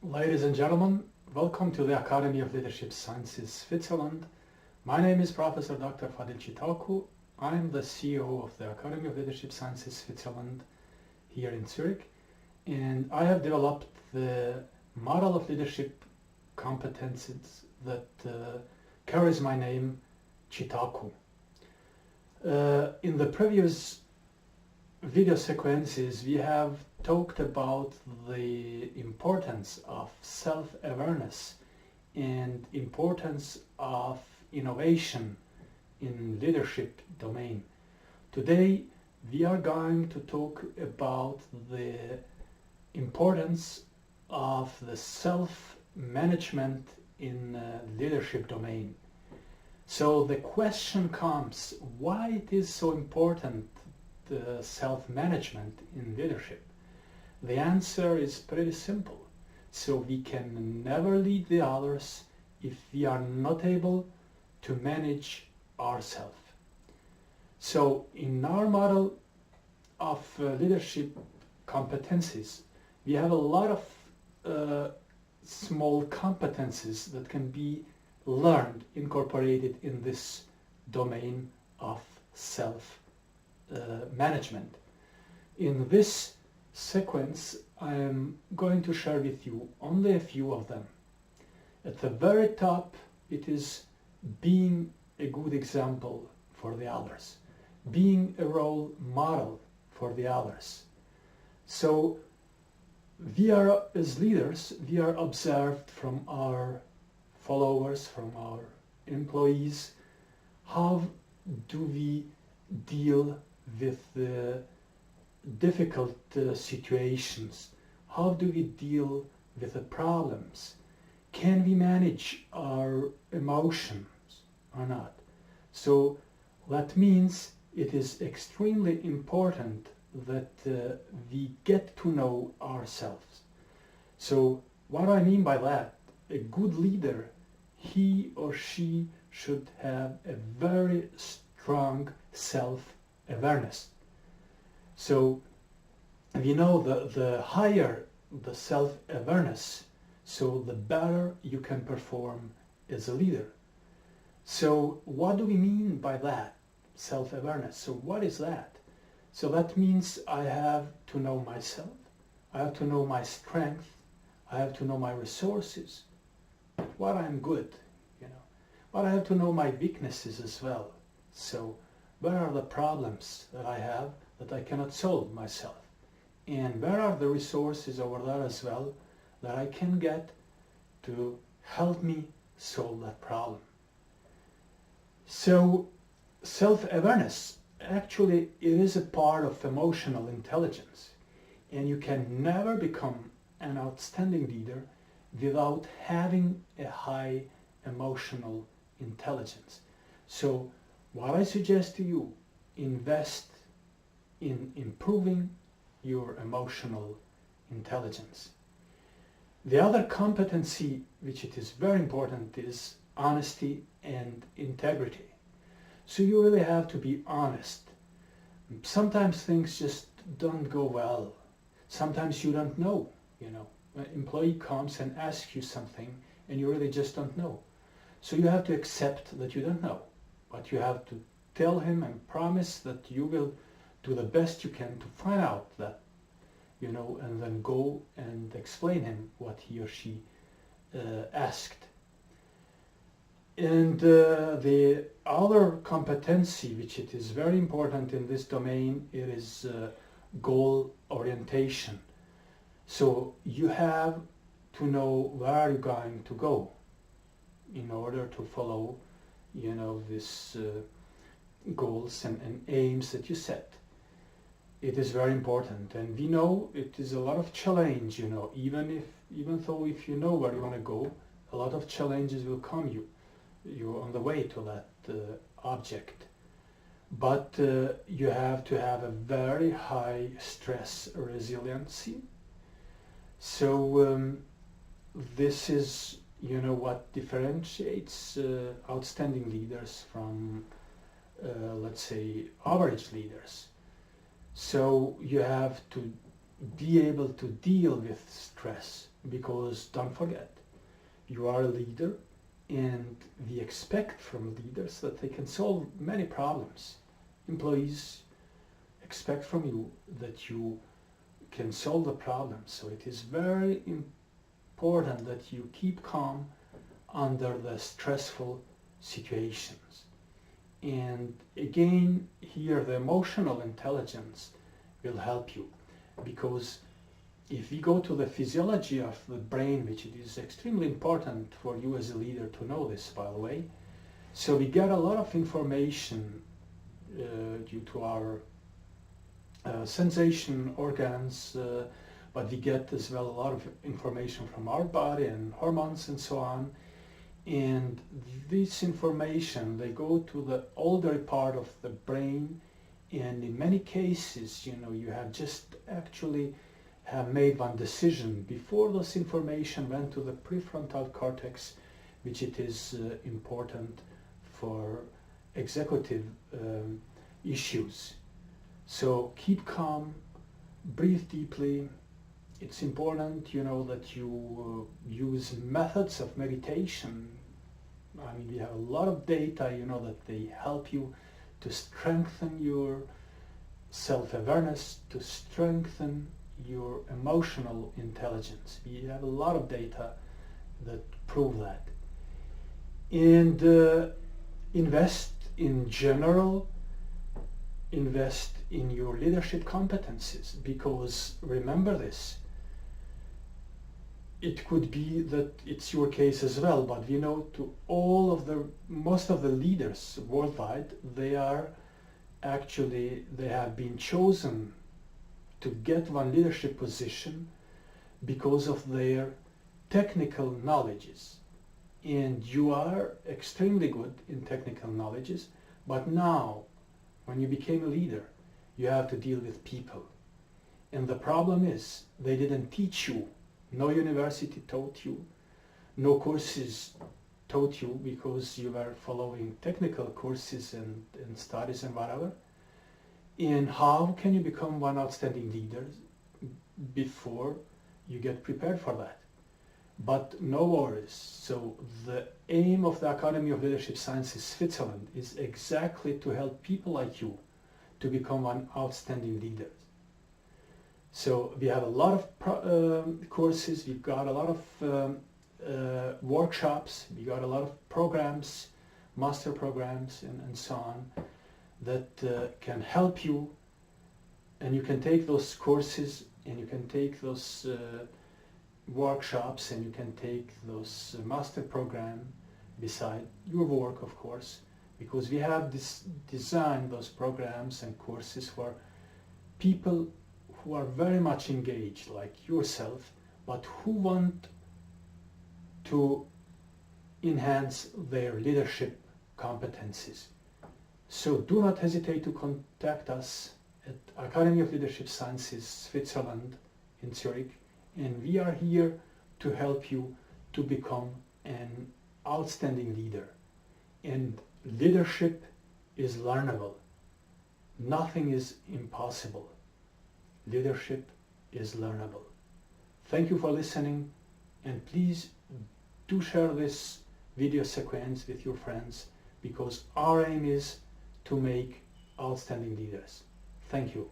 Ladies and gentlemen, welcome to the Academy of Leadership Sciences, Switzerland. My name is Professor Dr. Fadil Çitaku. I'm the CEO of the Academy of Leadership Sciences, Switzerland, here in Zurich. And I have developed the model of leadership competencies that carries my name, Çitaku. In the previous video sequences, we have talked about the importance of self-awareness and importance of innovation in leadership domain. Today we are going to talk about the importance of the self-management in leadership domain. So the question comes, why it is so important, the self-management in leadership? The answer is pretty simple. So we can never lead the others if we are not able to manage ourselves. So in our model of leadership competencies, we have a lot of small competencies that can be learned, incorporated in this domain of self-management. In this sequence, I am going to share with you only a few of them. At the very top, it is being a good example for the others, being a role model for the others. So we are, as leaders, we are observed from our followers, from our employees. How do we deal with the difficult situations? How do we deal with the problems? Can we manage our emotions or not? So that means it is extremely important that we get to know ourselves. So what I mean by that, a good leader, he or she should have a very strong self-awareness. So we know the higher the self-awareness, so the better you can perform as a leader. So what do we mean by that, self-awareness? So what is that? So that means I have to know myself, I have to know my strength, I have to know my resources, what I'm good, but I have to know my weaknesses as well. So where are the problems that I have that I cannot solve myself? And where are the resources over there as well that I can get to help me solve that problem? So self-awareness, actually it is a part of emotional intelligence, and you can never become an outstanding leader without having a high emotional intelligence. So what I suggest to you, invest in improving your emotional intelligence. The other competency, which it is very important, is honesty and integrity. So you really have to be honest. Sometimes things just don't go well. Sometimes you don't know, An employee comes and asks you something and you really just don't know. So you have to accept that you don't know, but you have to tell him and promise that you will do the best you can to find out that, and then go and explain him what he or she asked. And the other competency, which it is very important in this domain, it is goal orientation. So you have to know where you're going to go in order to follow, these goals and aims that you set. It is very important, and we know it is a lot of challenge, even though if you know where you want to go, a lot of challenges will come you're on the way to that object. But you have to have a very high stress resiliency. So this is, what differentiates outstanding leaders from, let's say, average leaders. So you have to be able to deal with stress. because don't forget, you are a leader, and we expect from leaders that they can solve many problems. Employees expect from you that you can solve the problem. So it is very important that you keep calm under the stressful situations. And again, here the emotional intelligence will help you, because if we go to the physiology of the brain, which it is extremely important for you as a leader to know this, by the way, so we get a lot of information due to our sensation organs, but we get as well a lot of information from our body and hormones and so on. And this information, they go to the older part of the brain, and in many cases, you have just actually have made one decision before this information went to the prefrontal cortex, which it is important for executive issues. So keep calm, breathe deeply. It's important, that you use methods of meditation. I mean, we have a lot of data, that they help you to strengthen your self-awareness, to strengthen your emotional intelligence. We have a lot of data that prove that. And invest in general, invest in your leadership competencies, because remember this, it could be that it's your case as well, but we know most of the leaders worldwide, they have been chosen to get one leadership position because of their technical knowledges. And you are extremely good in technical knowledges, but now when you became a leader, you have to deal with people. And the problem is, they didn't teach you. No university taught you. No courses taught you, because you were following technical courses and studies and whatever. And how can you become one outstanding leader before you get prepared for that? But no worries. So the aim of the Academy of Leadership Sciences Switzerland is exactly to help people like you to become one outstanding leader. So we have a lot of courses, we've got a lot of workshops, we got a lot of programs, master programs and so on, that can help you, and you can take those courses, and you can take those workshops, and you can take those master program beside your work, of course, because we have designed those programs and courses for people who are very much engaged, like yourself, but who want to enhance their leadership competencies. So do not hesitate to contact us at Academy of Leadership Sciences Switzerland in Zurich, and we are here to help you to become an outstanding leader. And leadership is learnable. Nothing is impossible. Leadership is learnable. Thank you for listening, and please do share this video sequence with your friends, because our aim is to make outstanding leaders. Thank you.